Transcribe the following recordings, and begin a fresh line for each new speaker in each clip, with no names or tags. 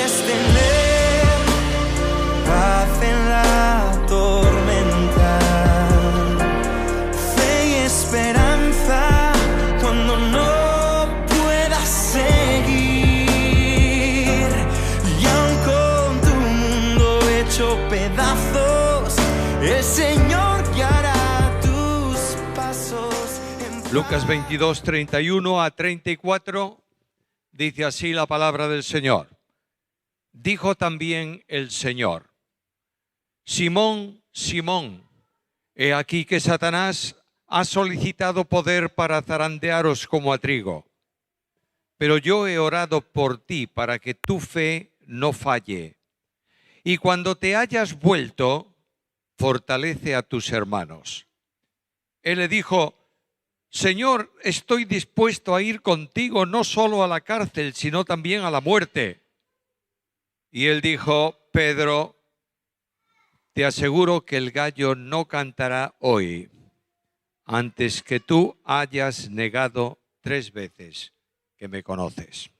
puedes tener paz en la tormenta, fe y esperanza cuando no puedas seguir. Y aun con tu mundo hecho pedazos, el Señor guiará tus pasos.
Lucas 22, 31 a 34, dice así la palabra del Señor. Dijo también el Señor: Simón, Simón, he aquí que Satanás ha solicitado poder para zarandearos como a trigo. Pero yo he orado por ti para que tu fe no falle. Y cuando te hayas vuelto, fortalece a tus hermanos. Él le dijo: Señor, estoy dispuesto a ir contigo no solo a la cárcel, sino también a la muerte. Y él dijo: Pedro, te aseguro que el gallo no cantará hoy antes que tú hayas negado 3 veces que me conoces.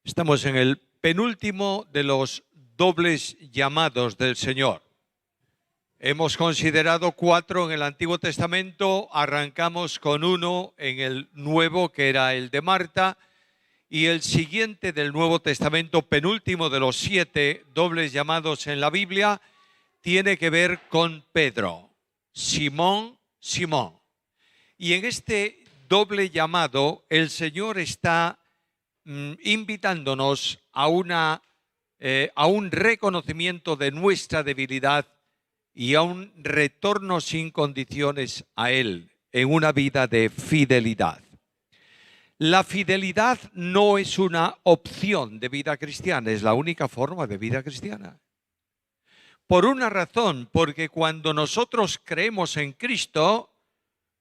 Estamos en el penúltimo de los dobles llamados del Señor. Hemos considerado 4 en el Antiguo Testamento, arrancamos con 1 en el Nuevo, que era el de Marta, y el siguiente del Nuevo Testamento, penúltimo de los 7 dobles llamados en la Biblia, tiene que ver con Pedro. Simón, Simón. Y en este doble llamado, el Señor está invitándonos a un reconocimiento de nuestra debilidad y a un retorno sin condiciones a Él en una vida de fidelidad. La fidelidad no es una opción de vida cristiana, es la única forma de vida cristiana. Por una razón, porque cuando nosotros creemos en Cristo,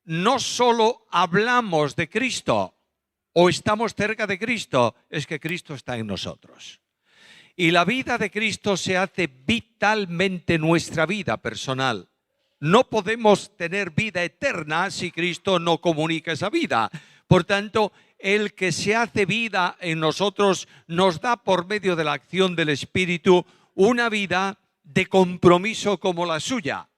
no solo hablamos de Cristo o estamos cerca de Cristo, es que Cristo está en nosotros. Y la vida de Cristo se hace vitalmente nuestra vida personal. No podemos tener vida eterna si Cristo no comunica esa vida. Por tanto, el que se hace vida en nosotros nos da por medio de la acción del Espíritu una vida de compromiso como la suya.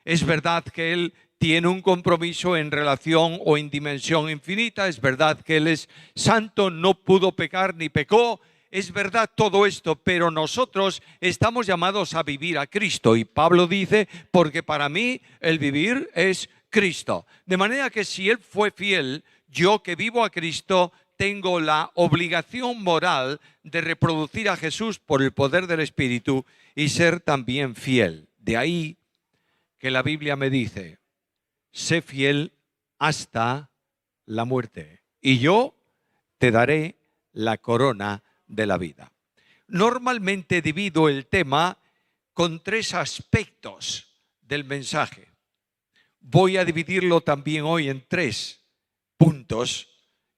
Es verdad que Él tiene un compromiso en relación o en dimensión infinita. Es verdad que Él es santo, no pudo pecar ni pecó. Es verdad todo esto, pero nosotros estamos llamados a vivir a Cristo. Y Pablo dice, porque para mí el vivir es Cristo. De manera que si Él fue fiel, yo que vivo a Cristo tengo la obligación moral de reproducir a Jesús por el poder del Espíritu y ser también fiel. De ahí que la Biblia me dice, sé fiel hasta la muerte y yo te daré la corona de la vida. Normalmente divido el tema con 3 aspectos del mensaje. Voy a dividirlo también hoy en 3 puntos.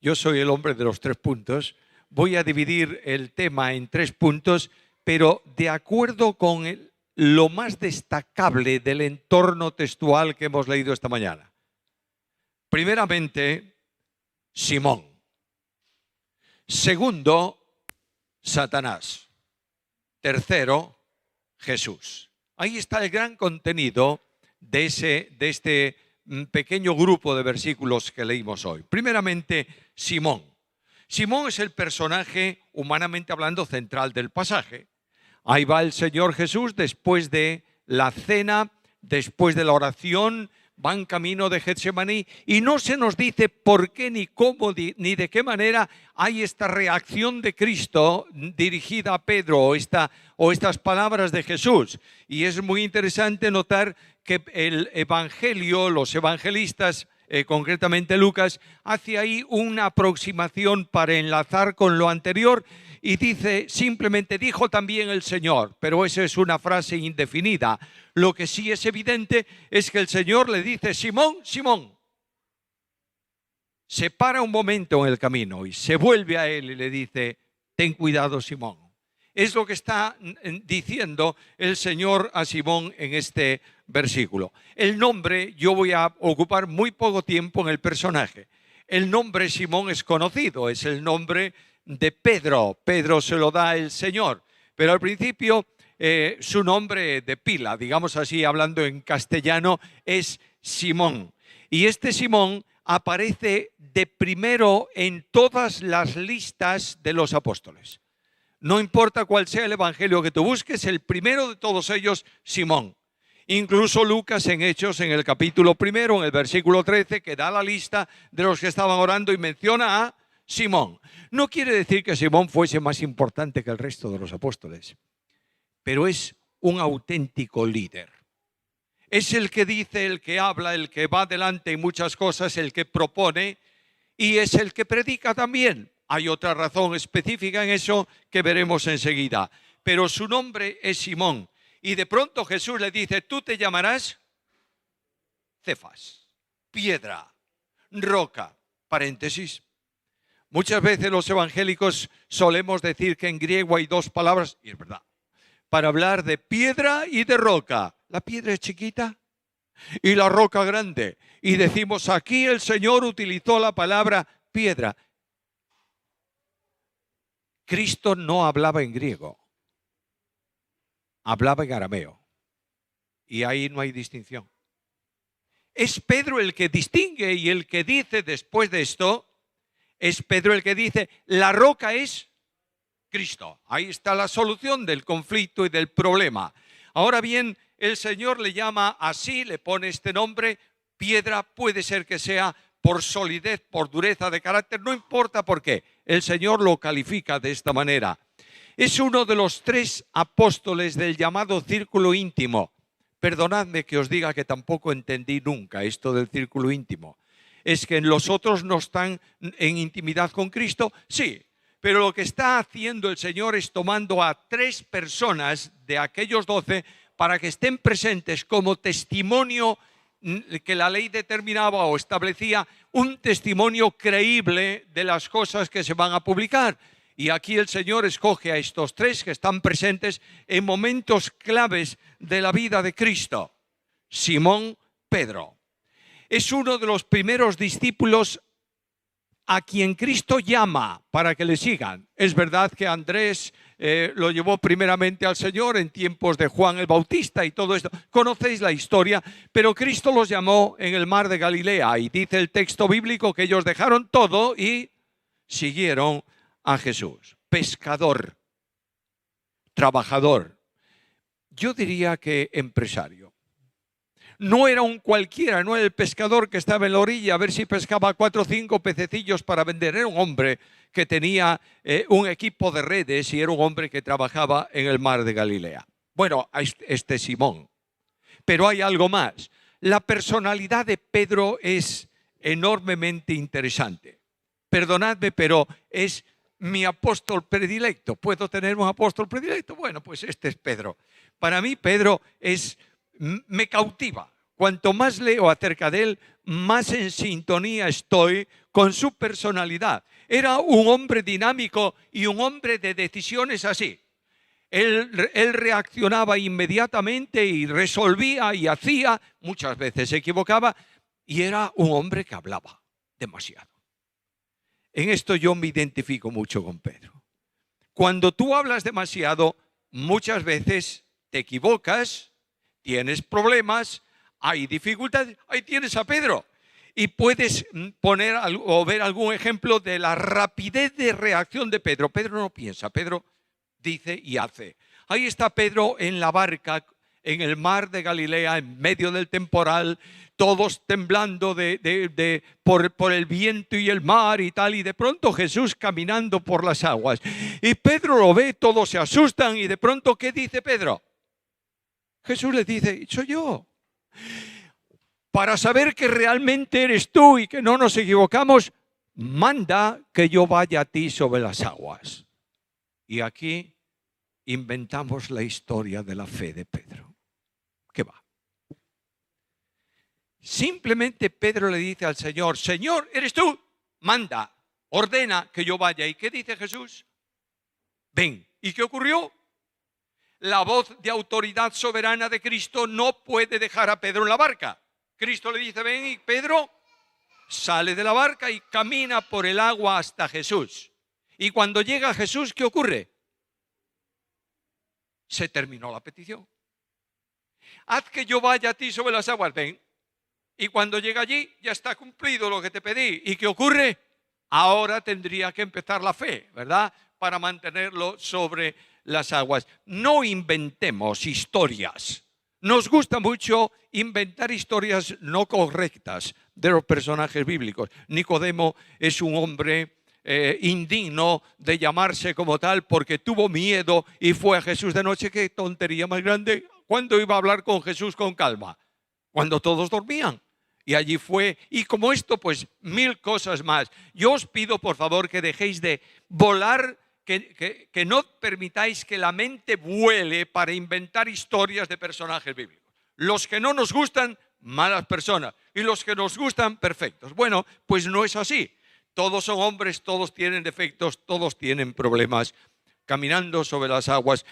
Yo soy el hombre de los 3 puntos. Voy a dividir el tema en 3 puntos, pero de acuerdo con lo más destacable del entorno textual que hemos leído esta mañana. Primeramente, Simón. Segundo, Satanás. Tercero, Jesús. Ahí está el gran contenido de este pequeño grupo de versículos que leímos hoy. Primeramente, Simón. Simón es el personaje, humanamente hablando, central del pasaje. Ahí va el Señor Jesús después de la cena, después de la oración, van camino de Getsemaní y no se nos dice por qué, ni cómo, ni de qué manera hay esta reacción de Cristo dirigida a Pedro o estas palabras de Jesús. Y es muy interesante notar que el Evangelio, los evangelistas, concretamente Lucas, hace ahí una aproximación para enlazar con lo anterior y dice, simplemente dijo también el Señor, pero esa es una frase indefinida. Lo que sí es evidente es que el Señor le dice, Simón, Simón. Se para un momento en el camino y se vuelve a él y le dice, ten cuidado, Simón. Es lo que está diciendo el Señor a Simón en este versículo. El nombre, yo voy a ocupar muy poco tiempo en el personaje. El nombre Simón es conocido, es el nombre de Pedro. Pedro se lo da el Señor, pero al principio su nombre de pila, digamos así, hablando en castellano, es Simón. Y este Simón aparece de primero en todas las listas de los apóstoles. No importa cuál sea el evangelio que tú busques, el primero de todos ellos, Simón. Incluso Lucas en Hechos, en el capítulo 1, en el versículo 13, que da la lista de los que estaban orando y menciona a Simón. No quiere decir que Simón fuese más importante que el resto de los apóstoles, pero es un auténtico líder. Es el que dice, el que habla, el que va adelante en muchas cosas, el que propone, y es el que predica también. Hay otra razón específica en eso que veremos enseguida. Pero su nombre es Simón. Y de pronto Jesús le dice, tú te llamarás Cefas, piedra, roca, paréntesis. Muchas veces los evangélicos solemos decir que en griego hay dos palabras, y es verdad, para hablar de piedra y de roca. La piedra es chiquita y la roca grande. Y decimos, aquí el Señor utilizó la palabra piedra. Cristo no hablaba en griego, hablaba en arameo. Y ahí no hay distinción. Es Pedro el que distingue y el que dice después de esto, es Pedro el que dice, la roca es Cristo. Ahí está la solución del conflicto y del problema. Ahora bien, el Señor le llama así, le pone este nombre, piedra, puede ser que sea por solidez, por dureza de carácter, no importa por qué. El Señor lo califica de esta manera. Es uno de los 3 apóstoles del llamado círculo íntimo. Perdonadme que os diga que tampoco entendí nunca esto del círculo íntimo. ¿Es que los otros no están en intimidad con Cristo? Sí, pero lo que está haciendo el Señor es tomando a 3 personas de aquellos 12 para que estén presentes como testimonio que la ley determinaba o establecía, un testimonio creíble de las cosas que se van a publicar. Y aquí el Señor escoge a estos 3 que están presentes en momentos claves de la vida de Cristo. Simón Pedro. Es uno de los primeros discípulos a quien Cristo llama para que le sigan. Es verdad que Andrés lo llevó primeramente al Señor en tiempos de Juan el Bautista y todo esto. Conocéis la historia, pero Cristo los llamó en el mar de Galilea y dice el texto bíblico que ellos dejaron todo y siguieron a Jesús. Pescador, trabajador, yo diría que empresario. No era un cualquiera, no era el pescador que estaba en la orilla a ver si pescaba 4 o 5 pececillos para vender. Era un hombre que tenía un equipo de redes y era un hombre que trabajaba en el mar de Galilea. Bueno, este Simón. Pero hay algo más. La personalidad de Pedro es enormemente interesante. Perdonadme, pero es mi apóstol predilecto. ¿Puedo tener un apóstol predilecto? Bueno, pues este es Pedro. Para mí Pedro me cautiva. Cuanto más leo acerca de él, más en sintonía estoy con su personalidad. Era un hombre dinámico y un hombre de decisiones así. Él reaccionaba inmediatamente y resolvía y hacía, muchas veces se equivocaba, y era un hombre que hablaba demasiado. En esto yo me identifico mucho con Pedro. Cuando tú hablas demasiado, muchas veces te equivocas, tienes problemas, hay dificultades. Ahí tienes a Pedro. Y puedes poner o ver algún ejemplo de la rapidez de reacción de Pedro. Pedro no piensa, Pedro dice y hace. Ahí está Pedro en la barca, en el mar de Galilea, en medio del temporal, todos temblando por el viento y el mar y tal, y de pronto Jesús caminando por las aguas. Y Pedro lo ve, todos se asustan, y de pronto, ¿qué dice Pedro? Jesús le dice, soy yo. Para saber que realmente eres tú y que no nos equivocamos, manda que yo vaya a ti sobre las aguas. Y aquí inventamos la historia de la fe de Pedro. ¿Qué va? Simplemente Pedro le dice al Señor, Señor, ¿eres tú? Manda, ordena que yo vaya. ¿Y qué dice Jesús? Ven. ¿Y qué ocurrió? La voz de autoridad soberana de Cristo no puede dejar a Pedro en la barca. Cristo le dice, ven, y Pedro sale de la barca y camina por el agua hasta Jesús. Y cuando llega Jesús, ¿qué ocurre? Se terminó la petición. Haz que yo vaya a ti sobre las aguas, ven. Y cuando llega allí, ya está cumplido lo que te pedí. ¿Y qué ocurre? Ahora tendría que empezar la fe, ¿verdad? Para mantenerlo sobre las aguas. No inventemos historias. Nos gusta mucho inventar historias no correctas de los personajes bíblicos. Nicodemo es un hombre indigno de llamarse como tal porque tuvo miedo y fue a Jesús de noche. ¡Qué tontería más grande! ¿Cuándo iba a hablar con Jesús con calma? Cuando todos dormían. Y allí fue, y como esto, pues 1000 cosas más. Yo os pido, por favor, que dejéis de volar, que no permitáis que la mente vuele para inventar historias de personajes bíblicos. Los que no nos gustan, malas personas. Y los que nos gustan, perfectos. Bueno, pues no es así. Todos son hombres, todos tienen defectos, todos tienen problemas caminando sobre las aguas.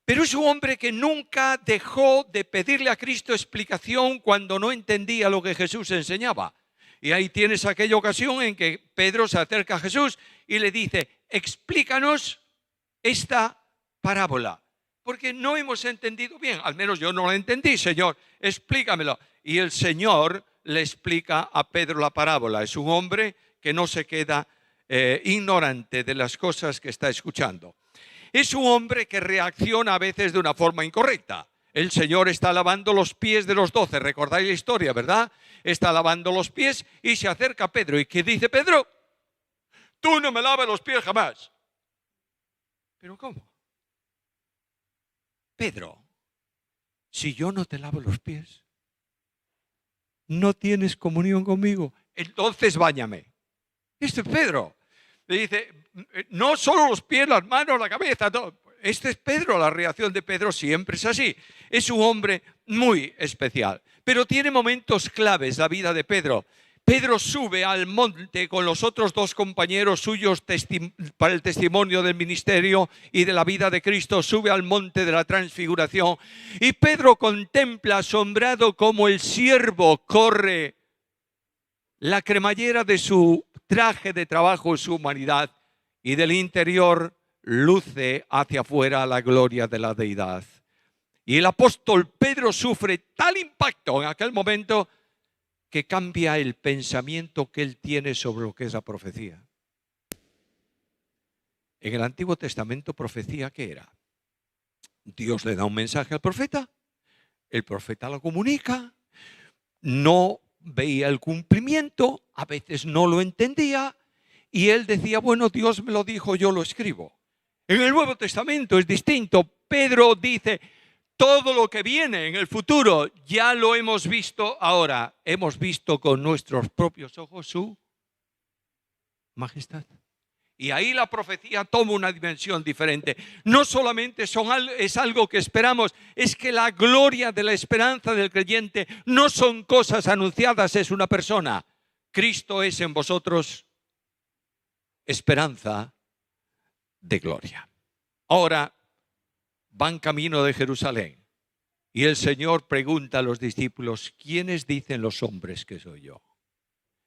Pero es un hombre que nunca dejó de pedirle a Cristo explicación cuando no entendía lo que Jesús enseñaba. Y ahí tienes aquella ocasión en que Pedro se acerca a Jesús y le dice, explícanos esta parábola, porque no hemos entendido bien, al menos yo no la entendí, Señor, explícamelo. Y el Señor le explica a Pedro la parábola. Es un hombre que no se queda ignorante de las cosas que está escuchando. Es un hombre que reacciona a veces de una forma incorrecta. El Señor está lavando los pies de los 12. Recordáis la historia, ¿verdad? Está lavando los pies y se acerca a Pedro. ¿Y qué dice Pedro? Tú no me lavas los pies jamás. ¿Pero cómo? Pedro, si yo no te lavo los pies, no tienes comunión conmigo. Entonces báñame. Este es Pedro. Le dice, no solo los pies, las manos, la cabeza, todo. Este es Pedro, la reacción de Pedro siempre es así. Es un hombre muy especial, pero tiene momentos claves la vida de Pedro. Pedro sube al monte con los otros 2 compañeros suyos para el testimonio del ministerio y de la vida de Cristo. Sube al monte de la transfiguración y Pedro contempla asombrado cómo el siervo corre la cremallera de su traje de trabajo, su humanidad, y del interior luce hacia afuera la gloria de la deidad. Y el apóstol Pedro sufre tal impacto en aquel momento que cambia el pensamiento que él tiene sobre lo que es la profecía. En el Antiguo Testamento, profecía, ¿qué era? Dios le da un mensaje al profeta, el profeta lo comunica, no veía el cumplimiento, a veces no lo entendía y él decía, bueno, Dios me lo dijo, yo lo escribo. En el Nuevo Testamento es distinto. Pedro dice, todo lo que viene en el futuro ya lo hemos visto ahora. Hemos visto con nuestros propios ojos su majestad. Y ahí la profecía toma una dimensión diferente. No solamente es algo que esperamos, es que la gloria de la esperanza del creyente no son cosas anunciadas, es una persona. Cristo es en vosotros esperanza de gloria. Ahora van camino de Jerusalén y el Señor pregunta a los discípulos, ¿quiénes dicen los hombres que soy yo?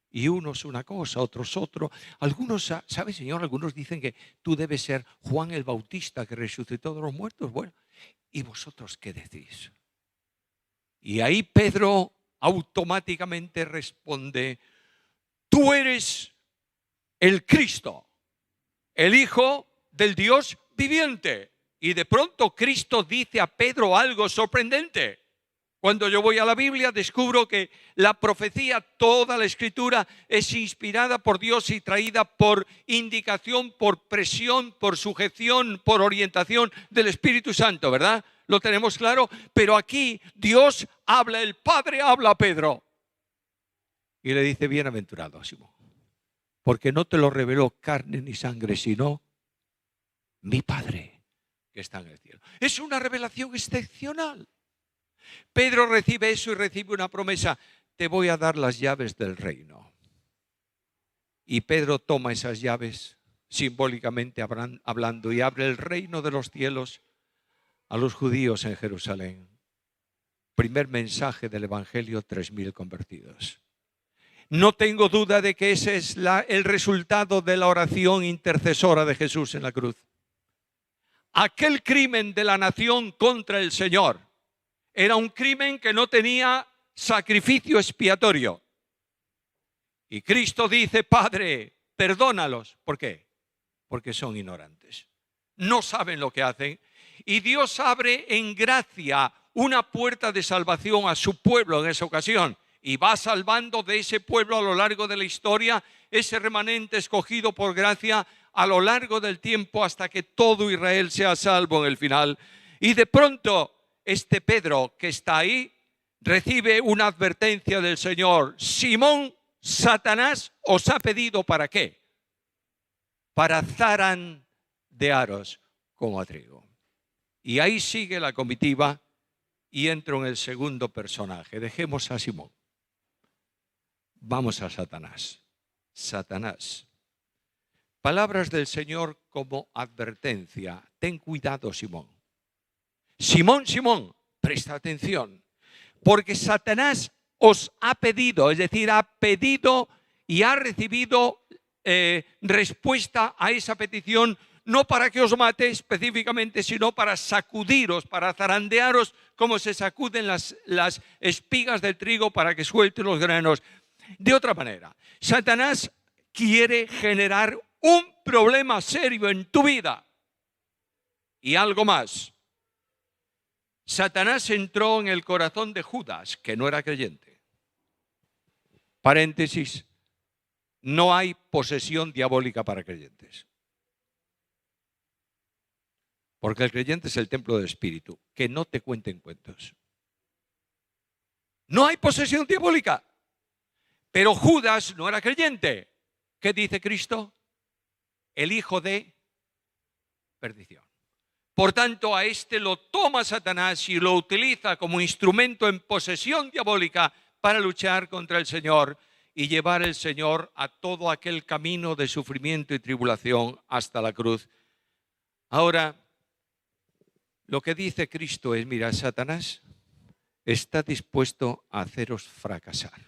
Y unos una cosa, otros otro. Algunos, ¿sabe, Señor? Algunos dicen que tú debes ser Juan el Bautista que resucitó de los muertos. Bueno, ¿y vosotros qué decís? Y ahí Pedro automáticamente responde, tú eres el Cristo, el Hijo del Dios viviente. Y de pronto Cristo dice a Pedro algo sorprendente. Cuando yo voy a la Biblia descubro que la profecía, toda la escritura es inspirada por Dios y traída por indicación, por presión, por sujeción, por orientación del Espíritu Santo, ¿verdad? Lo tenemos claro, pero aquí Dios habla, el Padre habla a Pedro. Y le dice, bienaventurado, Simón, porque no te lo reveló carne ni sangre, sino mi Padre que está en el cielo. Es una revelación excepcional. Pedro recibe eso y recibe una promesa, te voy a dar las llaves del reino. Y Pedro toma esas llaves, simbólicamente hablando, y abre el reino de los cielos a los judíos en Jerusalén. Primer mensaje del Evangelio, 3000 convertidos. No tengo duda de que ese es el resultado de la oración intercesora de Jesús en la cruz. Aquel crimen de la nación contra el Señor era un crimen que no tenía sacrificio expiatorio. Y Cristo dice: Padre, perdónalos. ¿Por qué? Porque son ignorantes. No saben lo que hacen. Y Dios abre en gracia una puerta de salvación a su pueblo en esa ocasión. Y va salvando de ese pueblo a lo largo de la historia, ese remanente escogido por gracia a lo largo del tiempo, hasta que todo Israel sea salvo en el final. Y de pronto este Pedro que está ahí recibe una advertencia del Señor: Simón, Satanás os ha pedido ¿para qué? Para zarandearos como a trigo. Y ahí sigue la comitiva y entro en el segundo personaje. Dejemos a Simón. Vamos a Satanás. Satanás. Palabras del Señor como advertencia. Ten cuidado, Simón. Simón, Simón, presta atención. Porque Satanás os ha pedido, es decir, ha pedido y ha recibido respuesta a esa petición, no para que os mate específicamente, sino para sacudiros, para zarandearos como se sacuden las espigas del trigo para que suelte los granos. De otra manera, Satanás quiere generar un problema serio en tu vida. Y algo más. Satanás entró en el corazón de Judas, que no era creyente. Paréntesis, no hay posesión diabólica para creyentes. Porque el creyente es el templo del Espíritu. Que no te cuenten cuentos. No hay posesión diabólica. Pero Judas no era creyente. ¿Qué dice Cristo? El hijo de perdición. Por tanto, a este lo toma Satanás y lo utiliza como instrumento en posesión diabólica para luchar contra el Señor y llevar el Señor a todo aquel camino de sufrimiento y tribulación hasta la cruz. Ahora, lo que dice Cristo es: mira, Satanás está dispuesto a haceros fracasar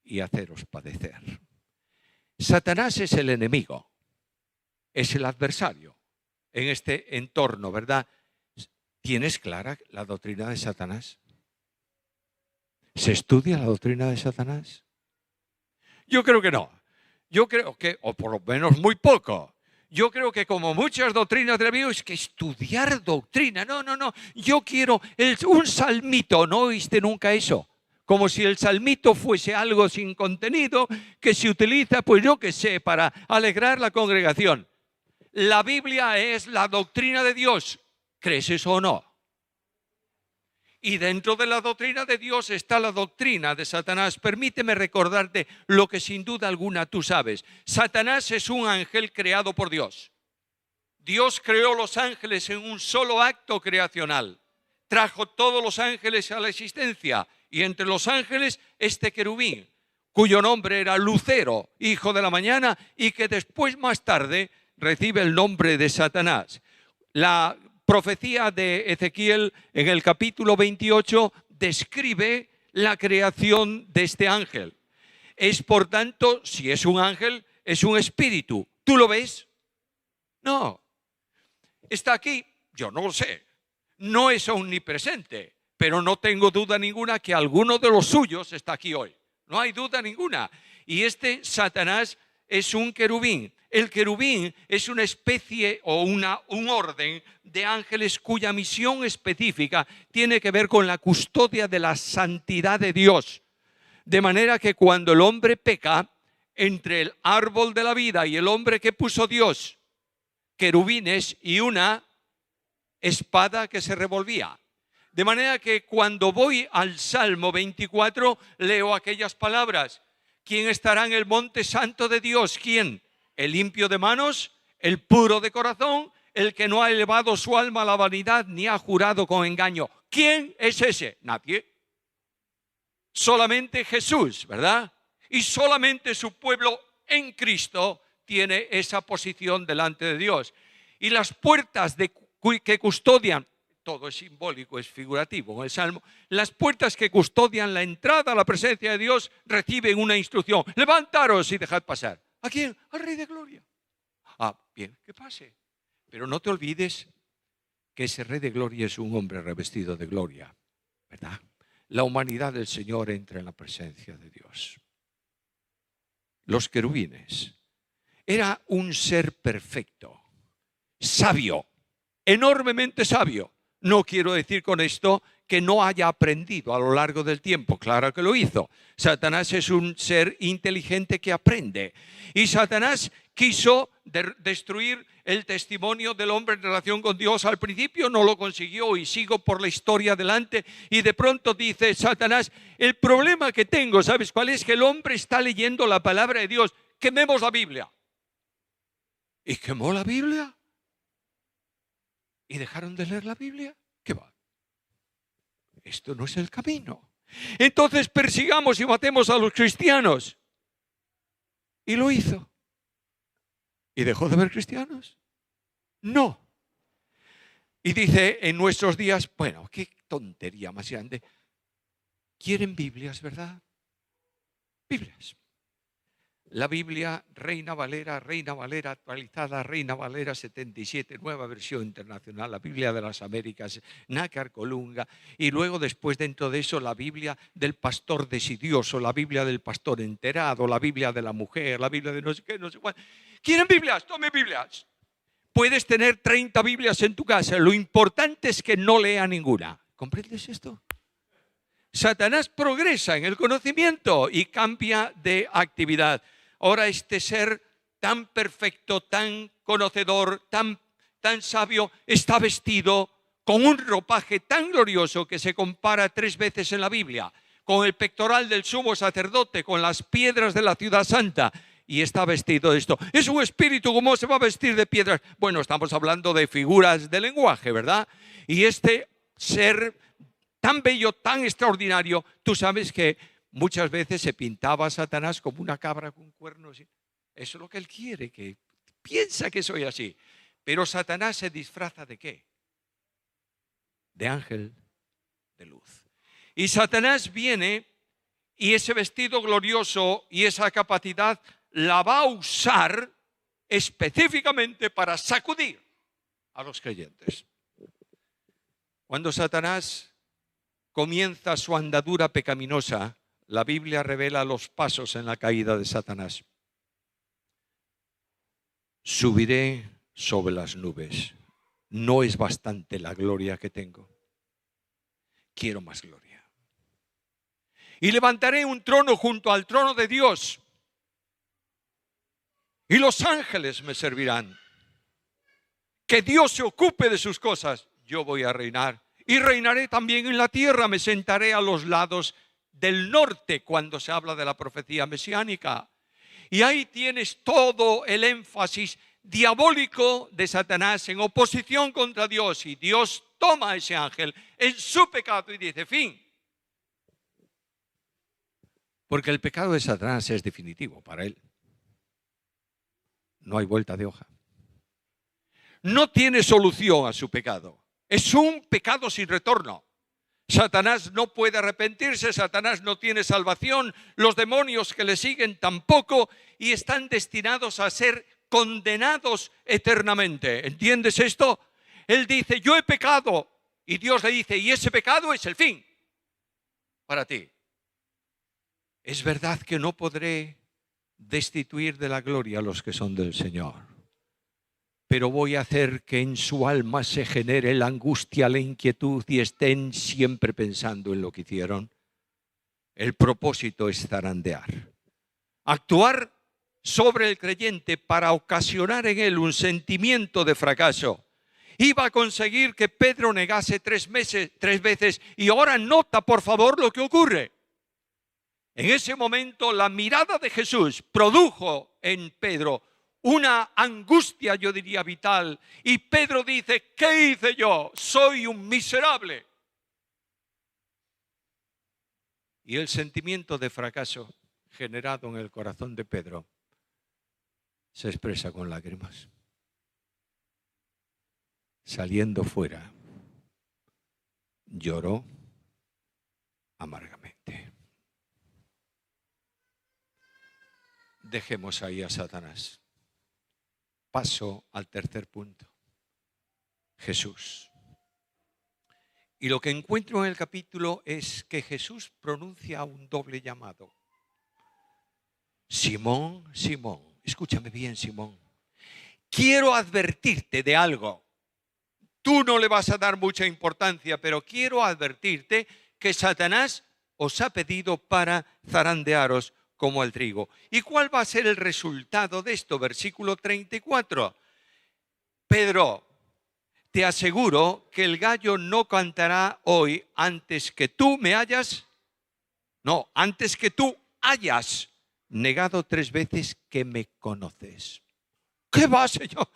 y haceros padecer. Satanás es el enemigo, es el adversario en este entorno, ¿verdad? ¿Tienes clara la doctrina de Satanás? ¿Se estudia la doctrina de Satanás? Yo creo que no. Yo creo que, o por lo menos muy poco. Yo creo que como muchas doctrinas de la Biblia es que estudiar doctrina. No. Yo quiero un salmito. ¿No oíste nunca eso? Como si el salmito fuese algo sin contenido que se utiliza, pues yo qué sé, para alegrar la congregación. La Biblia es la doctrina de Dios. ¿Crees eso o no? Y dentro de la doctrina de Dios está la doctrina de Satanás. Permíteme recordarte lo que sin duda alguna tú sabes. Satanás es un ángel creado por Dios. Dios creó los ángeles en un solo acto creacional. Trajo todos los ángeles a la existencia. Y entre los ángeles este querubín, cuyo nombre era Lucero, hijo de la mañana, y que después más tarde recibe el nombre de Satanás. La profecía de Ezequiel en el capítulo 28 describe la creación de este ángel. Es por tanto, si es un ángel, es un espíritu. ¿Tú lo ves? No. ¿Está aquí? Yo no lo sé. No es omnipresente, pero no tengo duda ninguna que alguno de los suyos está aquí hoy. No hay duda ninguna. Y este Satanás es un querubín. El querubín es una especie o un orden de ángeles cuya misión específica tiene que ver con la custodia de la santidad de Dios. De manera que cuando el hombre peca, entre el árbol de la vida y el hombre que puso Dios, querubines y una espada que se revolvía. De manera que cuando voy al Salmo 24, leo aquellas palabras: ¿quién estará en el monte santo de Dios? ¿Quién? El limpio de manos, el puro de corazón, el que no ha elevado su alma a la vanidad ni ha jurado con engaño. ¿Quién es ese? Nadie. Solamente Jesús, ¿verdad? Y solamente su pueblo en Cristo tiene esa posición delante de Dios. Y las puertas que custodian todo es simbólico, es figurativo. En el Salmo, las puertas que custodian la entrada a la presencia de Dios reciben una instrucción. Levantaros y dejad pasar. ¿A quién? Al Rey de Gloria. Ah, bien, que pase. Pero no te olvides que ese Rey de Gloria es un hombre revestido de gloria, ¿verdad? La humanidad del Señor entra en la presencia de Dios. Los querubines. Era un ser perfecto, sabio, enormemente sabio. No quiero decir con esto que no haya aprendido a lo largo del tiempo. Claro que lo hizo. Satanás es un ser inteligente que aprende. Y Satanás quiso destruir el testimonio del hombre en relación con Dios. Al principio no lo consiguió y sigo por la historia adelante. Y de pronto dice Satanás, el problema que tengo, ¿sabes cuál es? Que el hombre está leyendo la palabra de Dios. Quememos la Biblia. ¿Y quemó la Biblia? ¿Y dejaron de leer la Biblia? ¿Qué va? Esto no es el camino. Entonces persigamos y matemos a los cristianos. Y lo hizo. ¿Y dejó de haber cristianos? No. Y dice en nuestros días, bueno, qué tontería más grande. ¿Quieren Biblias, verdad? Biblias. La Biblia, Reina Valera actualizada, Reina Valera 77, nueva versión internacional, la Biblia de las Américas, Nácar Colunga, y luego después dentro de eso la Biblia del pastor desidioso, la Biblia del pastor enterado, la Biblia de la mujer, la Biblia de no sé qué, no sé cuál. ¿Quieren Biblias? Tome Biblias. Puedes tener 30 Biblias en tu casa, lo importante es que no lea ninguna. ¿Comprendes esto? Satanás progresa en el conocimiento y cambia de actividad. Ahora este ser tan perfecto, tan conocedor, tan sabio, está vestido con un ropaje tan glorioso que se compara 3 veces en la Biblia, con el pectoral del sumo sacerdote, con las piedras de la ciudad santa, y está vestido de esto. Es un espíritu, ¿cómo se va a vestir de piedras? Bueno, estamos hablando de figuras de lenguaje, ¿verdad? Y este ser tan bello, tan extraordinario, tú sabes que muchas veces se pintaba a Satanás como una cabra con cuernos. Eso es lo que él quiere, que piensa que soy así. Pero Satanás se disfraza ¿de qué? De ángel de luz. Y Satanás viene y ese vestido glorioso y esa capacidad la va a usar específicamente para sacudir a los creyentes. Cuando Satanás comienza su andadura pecaminosa, la Biblia revela los pasos en la caída de Satanás. Subiré sobre las nubes. No es bastante la gloria que tengo. Quiero más gloria. Y levantaré un trono junto al trono de Dios. Y los ángeles me servirán. Que Dios se ocupe de sus cosas. Yo voy a reinar. Y reinaré también en la tierra. Me sentaré a los lados del norte cuando se habla de la profecía mesiánica. Y ahí tienes todo el énfasis diabólico de Satanás en oposición contra Dios. Y Dios toma a ese ángel en su pecado y dice, fin. Porque el pecado de Satanás es definitivo para él. No hay vuelta de hoja. No tiene solución a su pecado. Es un pecado sin retorno. Satanás no puede arrepentirse, Satanás no tiene salvación, los demonios que le siguen tampoco, y están destinados a ser condenados eternamente. ¿Entiendes esto? Él dice, yo he pecado, y Dios le dice, y ese pecado es el fin para ti. Es verdad que no podré destituir de la gloria a los que son del Señor, pero voy a hacer que en su alma se genere la angustia, la inquietud y estén siempre pensando en lo que hicieron. El propósito es zarandear, actuar sobre el creyente para ocasionar en él un sentimiento de fracaso. Iba a conseguir que Pedro negase 3 veces y ahora nota por favor lo que ocurre. En ese momento la mirada de Jesús produjo en Pedro una angustia, yo diría, vital. Y Pedro dice, ¿qué hice yo? Soy un miserable. Y el sentimiento de fracaso generado en el corazón de Pedro se expresa con lágrimas. Saliendo fuera, lloró amargamente. Dejemos ahí a Satanás. Paso al tercer punto. Jesús. Y lo que encuentro en el capítulo es que Jesús pronuncia un doble llamado. Simón, Simón, escúchame bien, Simón. Quiero advertirte de algo. Tú no le vas a dar mucha importancia, pero quiero advertirte que Satanás os ha pedido para zarandearos como el trigo. ¿Y cuál va a ser el resultado de esto? Versículo 34. Pedro, te aseguro que el gallo no cantará hoy antes que tú me hayas, antes que tú hayas negado 3 veces que me conoces. ¿Qué va, Señor?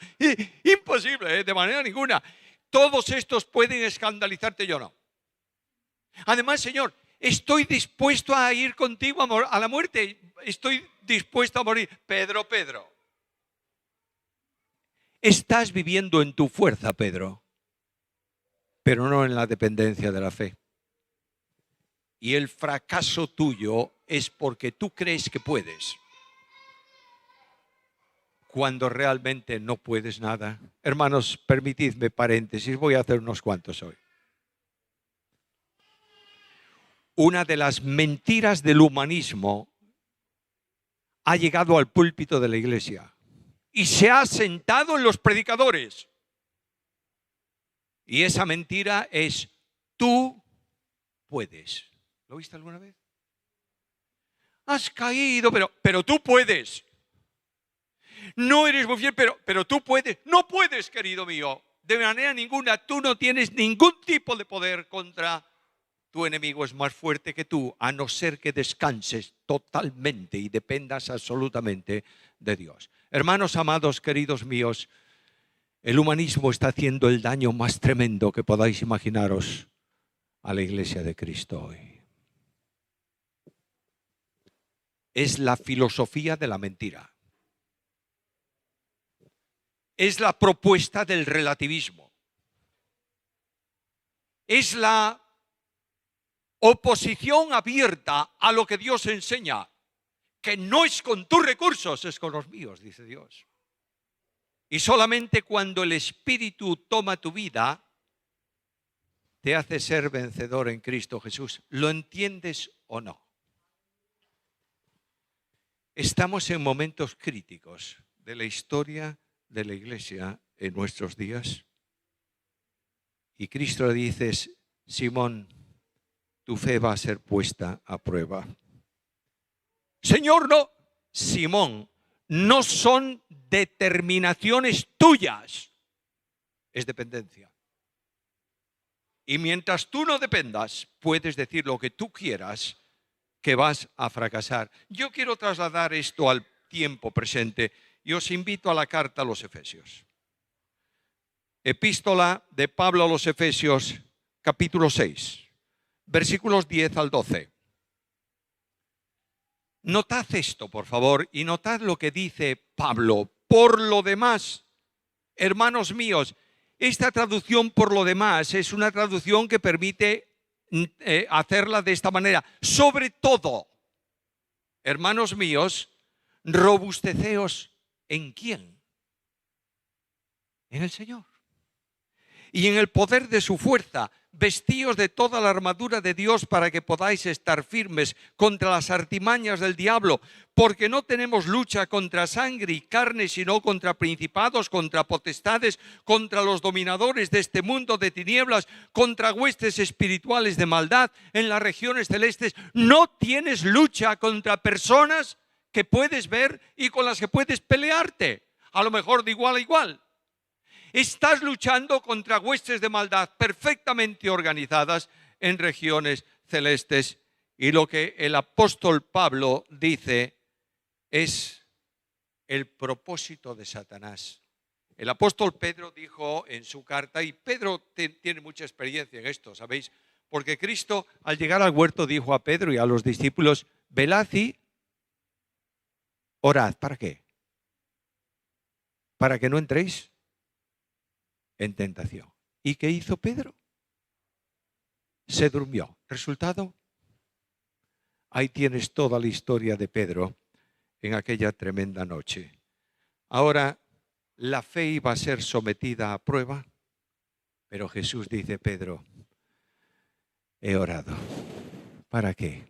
Imposible, de manera ninguna. Todos estos pueden escandalizarte, yo no. Además, Señor, estoy dispuesto a ir contigo a la muerte. Estoy dispuesto a morir. Pedro. Estás viviendo en tu fuerza, Pedro, pero no en la dependencia de la fe. Y el fracaso tuyo es porque tú crees que puedes, cuando realmente no puedes nada. Hermanos, permitidme paréntesis, voy a hacer unos cuantos hoy. Una de las mentiras del humanismo ha llegado al púlpito de la iglesia y se ha sentado en los predicadores. Y esa mentira es: tú puedes. ¿Lo viste alguna vez? Has caído, pero tú puedes. No eres muy fiel, pero tú puedes. No puedes, querido mío. De manera ninguna. Tú no tienes ningún tipo de poder contra tu enemigo. Es más fuerte que tú, a no ser que descanses totalmente y dependas absolutamente de Dios. Hermanos amados, queridos míos, el humanismo está haciendo el daño más tremendo que podáis imaginaros a la iglesia de Cristo hoy. Es la filosofía de la mentira. Es la propuesta del relativismo. Es la oposición abierta a lo que Dios enseña, que no es con tus recursos, es con los míos, dice Dios. Y solamente cuando el Espíritu toma tu vida, te hace ser vencedor en Cristo Jesús. ¿Lo entiendes o no? Estamos en momentos críticos de la historia de la iglesia en nuestros días. Y Cristo le dice: Simón, tu fe va a ser puesta a prueba. Señor, no. Simón, no son determinaciones tuyas, es dependencia. Y mientras tú no dependas, puedes decir lo que tú quieras, que vas a fracasar. Yo quiero trasladar esto al tiempo presente y os invito a la carta a los Efesios. Epístola de Pablo a los Efesios, capítulo 6, versículos 10 al 12. Notad esto, por favor, y notad lo que dice Pablo. Por lo demás, hermanos míos, esta traducción por lo demás es una traducción que permite hacerla de esta manera. Sobre todo, hermanos míos, robusteceos ¿en quién? En el Señor. Y en el poder de su fuerza, vestíos de toda la armadura de Dios para que podáis estar firmes contra las artimañas del diablo, porque no tenemos lucha contra sangre y carne, sino contra principados, contra potestades, contra los dominadores de este mundo de tinieblas, contra huestes espirituales de maldad en las regiones celestes. No tienes lucha contra personas que puedes ver y con las que puedes pelearte, a lo mejor de igual a igual. Estás luchando contra huestes de maldad perfectamente organizadas en regiones celestes. Y lo que el apóstol Pablo dice es el propósito de Satanás. El apóstol Pedro dijo en su carta, y Pedro tiene mucha experiencia en esto, ¿sabéis? Porque Cristo, al llegar al huerto, dijo a Pedro y a los discípulos: velad y orad. ¿Para qué? Para que no entréis en tentación. ¿Y qué hizo Pedro? se durmió. ¿Resultado? Ahí tienes toda la historia de Pedro en aquella tremenda noche. Ahora, la fe iba a ser sometida a prueba, pero Jesús dice: Pedro, he orado. ¿Para qué?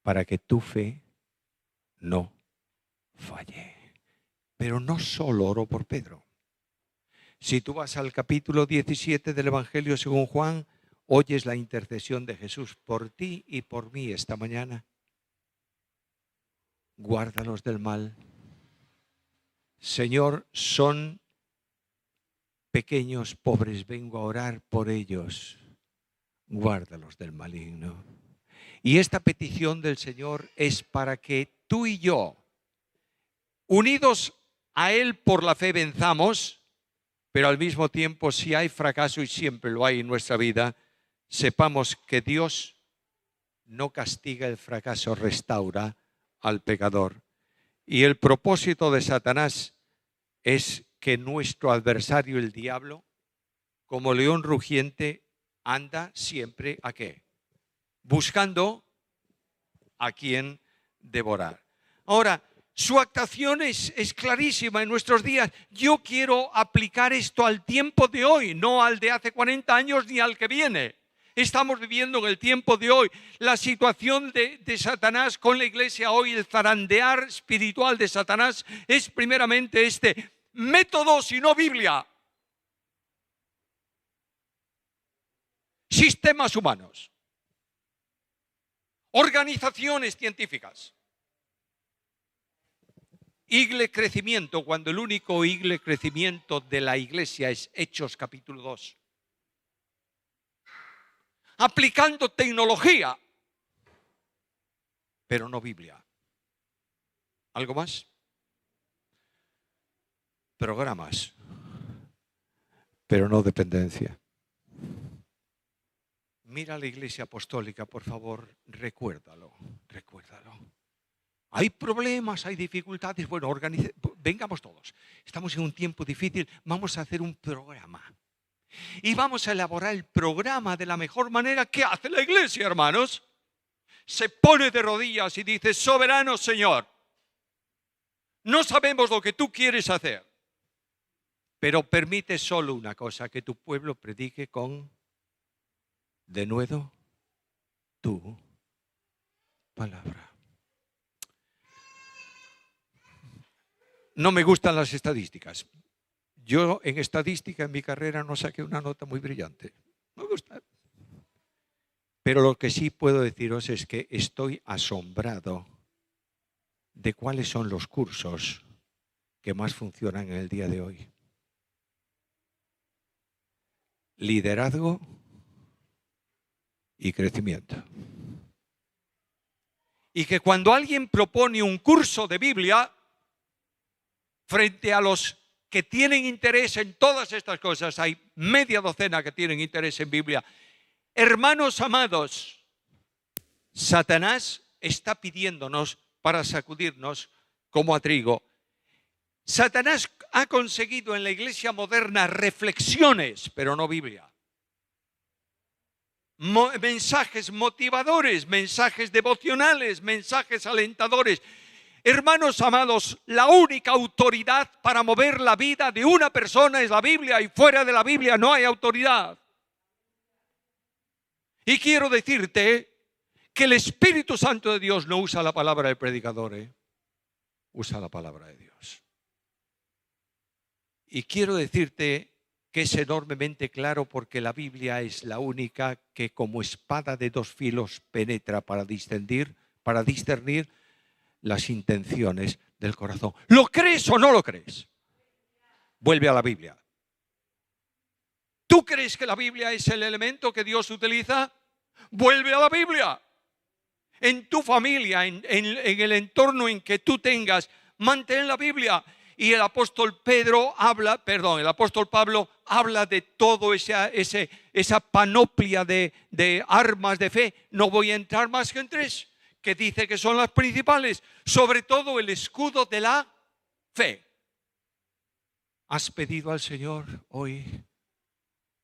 Para que tu fe no falle. Pero no solo oró por Pedro. Si tú vas al capítulo 17 del Evangelio según Juan, oyes la intercesión de Jesús por ti y por mí esta mañana. Guárdalos del mal. Señor, son pequeños, pobres, vengo a orar por ellos. Guárdalos del maligno. Y esta petición del Señor es para que tú y yo, unidos a Él por la fe, venzamos, pero al mismo tiempo, si hay fracaso, y siempre lo hay en nuestra vida, sepamos que Dios no castiga el fracaso, restaura al pecador. Y el propósito de Satanás es que nuestro adversario, el diablo, como león rugiente, anda siempre ¿a qué? Buscando a quien devorar. Ahora, su actuación es clarísima en nuestros días. Yo quiero aplicar esto al tiempo de hoy, no al de hace 40 años ni al que viene. Estamos viviendo en el tiempo de hoy. La situación de Satanás con la iglesia hoy, el zarandear espiritual de Satanás, es primeramente métodos y no Biblia. Sistemas humanos. Organizaciones científicas. Igle crecimiento, cuando el único igle crecimiento de la iglesia es Hechos capítulo 2. Aplicando tecnología, pero no Biblia. ¿Algo más? Programas, pero no dependencia. Mira la iglesia apostólica, por favor, recuérdalo. Hay problemas, hay dificultades. Bueno, vengamos todos. Estamos en un tiempo difícil, vamos a hacer un programa. Y vamos a elaborar el programa de la mejor manera. ¿Qué hace la iglesia, hermanos? Se pone de rodillas y dice: soberano Señor, no sabemos lo que tú quieres hacer, pero permite solo una cosa, que tu pueblo predique con denuedo tu palabra. No me gustan las estadísticas. Yo en estadística en mi carrera no saqué una nota muy brillante. No me gusta. Pero lo que sí puedo deciros es que estoy asombrado de cuáles son los cursos que más funcionan en el día de hoy. Liderazgo y crecimiento. Y que cuando alguien propone un curso de Biblia, frente a los que tienen interés en todas estas cosas, hay media docena que tienen interés en Biblia. Hermanos amados, Satanás está pidiéndonos para sacudirnos como a trigo. Satanás ha conseguido en la iglesia moderna reflexiones, pero no Biblia. Mensajes motivadores, mensajes devocionales, mensajes alentadores. Hermanos amados, la única autoridad para mover la vida de una persona es la Biblia, y fuera de la Biblia no hay autoridad. Y quiero decirte que el Espíritu Santo de Dios no usa la palabra del predicador, usa la palabra de Dios. Y quiero decirte que es enormemente claro, porque la Biblia es la única que como espada de dos filos penetra para discernir las intenciones del corazón. ¿Lo crees o no lo crees? Vuelve a la Biblia. ¿Tú crees que la Biblia es el elemento que Dios utiliza? Vuelve a la Biblia. En tu familia, en el entorno en que tú tengas, mantén la Biblia. Y el apóstol Pablo habla de todo esa panoplia de armas de fe. No voy a entrar más que en 3, que dice que son las principales. Sobre todo el escudo de la fe. ¿Has pedido al Señor hoy: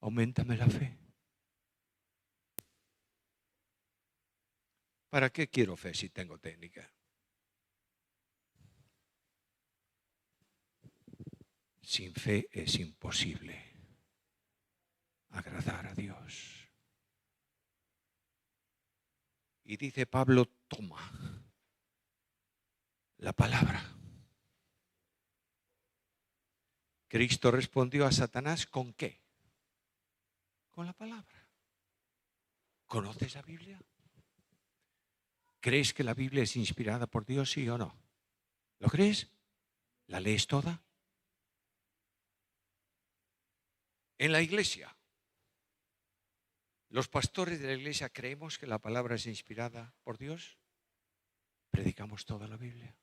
auméntame la fe? ¿Para qué quiero fe si tengo técnica? Sin fe es imposible agradar a Dios. Y dice Pablo, toma la palabra. Cristo respondió a Satanás, ¿con qué? Con la palabra. ¿Conoces la Biblia? ¿Crees que la Biblia es inspirada por Dios, sí o no? ¿Lo crees? ¿La lees toda? En la iglesia, los pastores de la iglesia creemos que la palabra es inspirada por Dios. Predicamos toda la Biblia.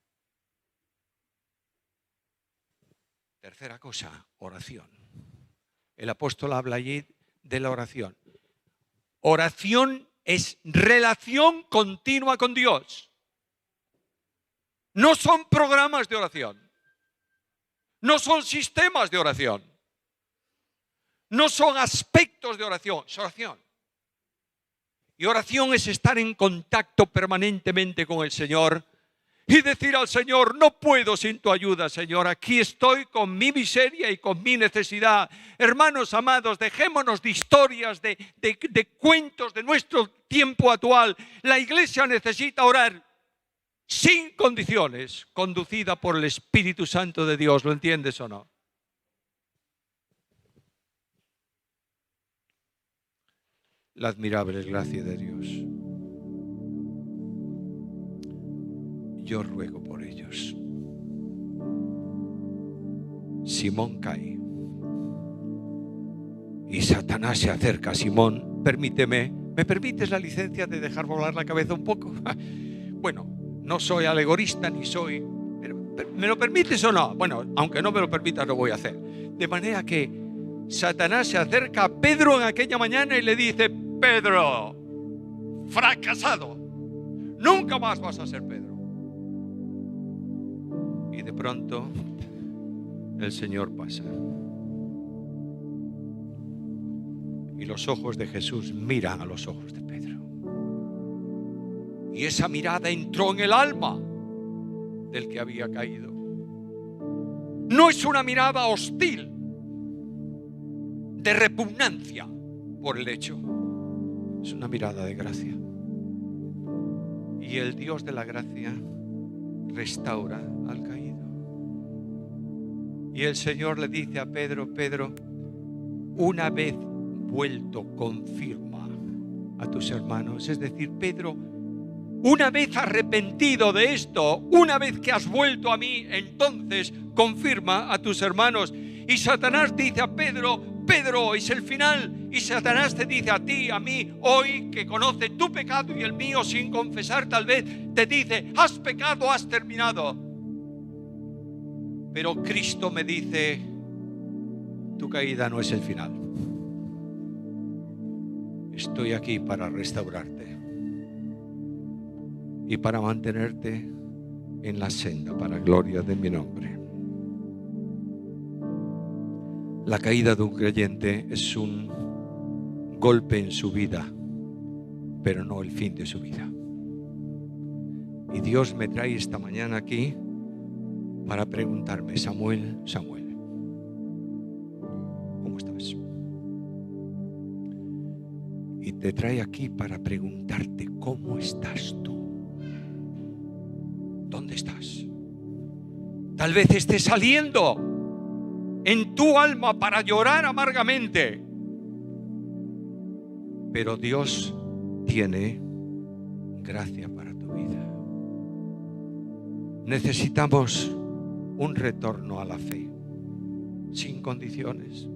Tercera cosa, oración. El apóstol habla allí de la oración. Oración es relación continua con Dios. No son programas de oración. No son sistemas de oración. No son aspectos de oración. Es oración. Y oración es estar en contacto permanentemente con el Señor y decir al Señor, no puedo sin tu ayuda, Señor. Aquí estoy con mi miseria y con mi necesidad. Hermanos amados, dejémonos de historias, de cuentos de nuestro tiempo actual. La iglesia necesita orar sin condiciones, conducida por el Espíritu Santo de Dios. ¿Lo entiendes o no? La admirable gracia de Dios. Yo ruego por ellos. Simón cae y Satanás se acerca. Simón, permíteme, ¿me permites la licencia de dejar volar la cabeza un poco? Bueno, no soy alegorista ni soy... ¿Me lo permites o no? Bueno, aunque no me lo permitas, lo voy a hacer. De manera que Satanás se acerca a Pedro en aquella mañana y le dice, Pedro, fracasado, nunca más vas a ser Pedro. Y de pronto el Señor pasa. Y los ojos de Jesús miran a los ojos de Pedro. Y esa mirada entró en el alma del que había caído. No es una mirada hostil, de repugnancia por el hecho. Es una mirada de gracia. Y el Dios de la gracia restaura al caído. Y el Señor le dice a Pedro, Pedro, una vez vuelto confirma a tus hermanos. Es decir, Pedro, una vez arrepentido de esto, una vez que has vuelto a mí, entonces confirma a tus hermanos. Y Satanás dice a Pedro, Pedro, es el final. Y Satanás te dice a ti, a mí, hoy que conoce tu pecado y el mío sin confesar, tal vez te dice, has pecado, has terminado. Pero Cristo me dice, tu caída no es el final. Estoy aquí para restaurarte y para mantenerte en la senda para gloria de mi nombre. La caída de un creyente es un golpe en su vida, pero no el fin de su vida. Y Dios me trae esta mañana aquí para preguntarme, Samuel, Samuel, ¿cómo estás? Y te trae aquí para preguntarte, ¿cómo estás tú? ¿Dónde estás? Tal vez estés saliendo en tu alma para llorar amargamente, pero Dios tiene gracia para tu vida. Necesitamos un retorno a la fe sin condiciones.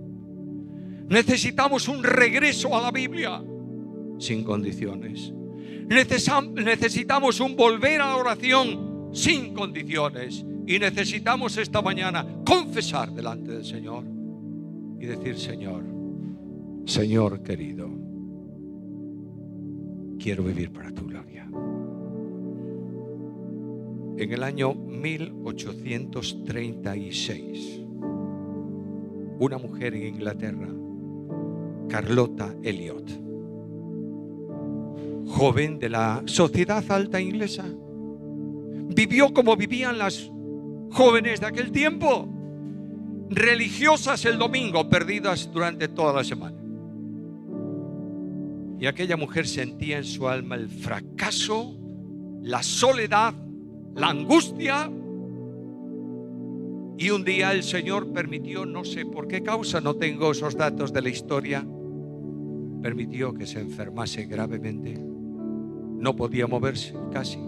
Necesitamos un regreso a la Biblia sin condiciones. Necesitamos un volver a la oración sin condiciones. Y necesitamos esta mañana confesar delante del Señor y decir, Señor, Señor querido, quiero vivir para tu gloria. En el año 1836, una mujer en Inglaterra, Carlota Elliot, joven de la sociedad alta inglesa. Vivió como vivían las jóvenes de aquel tiempo, religiosas el domingo, perdidas durante toda la semana. Y aquella mujer sentía en su alma el fracaso, la soledad, la angustia. Y un día el Señor permitió, no sé por qué causa, no tengo esos datos de la historia, permitió que se enfermase gravemente. No podía moverse casi.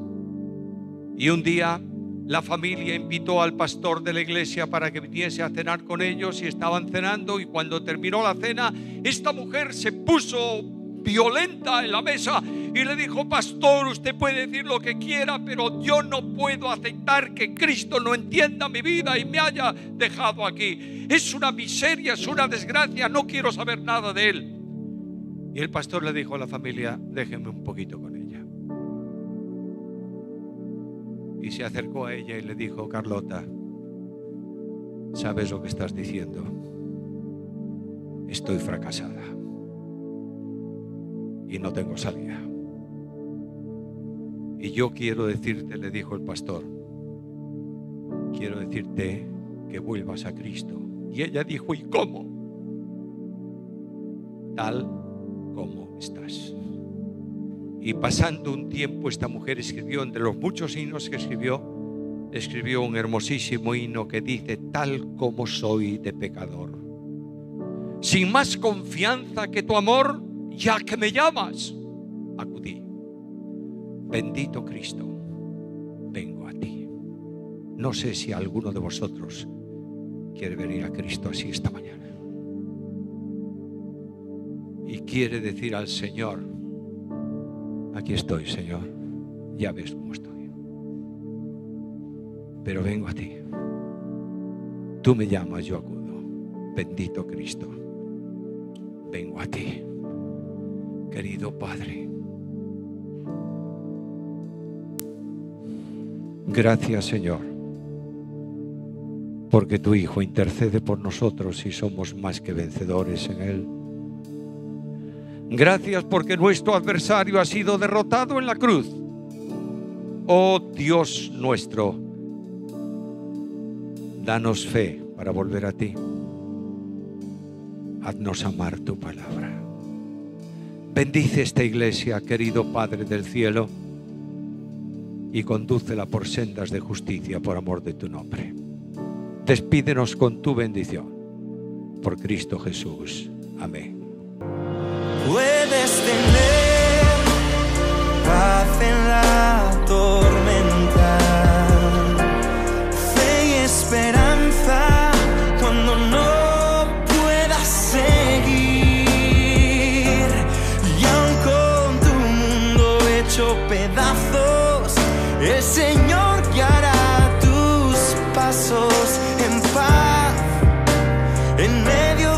Y un día la familia invitó al pastor de la iglesia para que viniese a cenar con ellos, y estaban cenando, y cuando terminó la cena, esta mujer se puso violenta en la mesa y le dijo: pastor, usted puede decir lo que quiera, pero yo no puedo aceptar que Cristo no entienda mi vida y me haya dejado aquí. Es una miseria, es una desgracia, no quiero saber nada de él. Y el pastor le dijo a la familia: déjenme un poquito con ella. Y se acercó a ella y le dijo: Carlota, ¿sabes lo que estás diciendo? Estoy fracasada y no tengo salida. Y yo quiero decirte, le dijo el pastor, quiero decirte que vuelvas a Cristo. Y ella dijo: ¿y cómo? Tal como estás. Y pasando un tiempo, esta mujer escribió, entre los muchos himnos que escribió un hermosísimo himno que dice: tal como soy de pecador, sin más confianza que tu amor, ya que me llamas, acudí. Bendito Cristo, vengo a ti. No sé si alguno de vosotros quiere venir a Cristo así esta mañana y quiere decir al Señor: aquí estoy, Señor, ya ves cómo estoy, pero vengo a ti. Tú me llamas, yo acudo. Bendito Cristo, vengo a ti. Querido Padre, gracias, Señor, porque tu Hijo intercede por nosotros y somos más que vencedores en Él. Gracias porque nuestro adversario ha sido derrotado en la cruz. Oh Dios nuestro, danos fe para volver a ti. Haznos amar tu palabra. Bendice esta iglesia, querido Padre del cielo, y condúcela por sendas de justicia por amor de tu nombre. Despídenos con tu bendición. Por Cristo Jesús. Amén.
Puedes tener paz en la tormenta, fe y esperanza cuando no puedas seguir. Y aun con tu mundo hecho pedazos, el Señor guiará tus pasos en paz en medio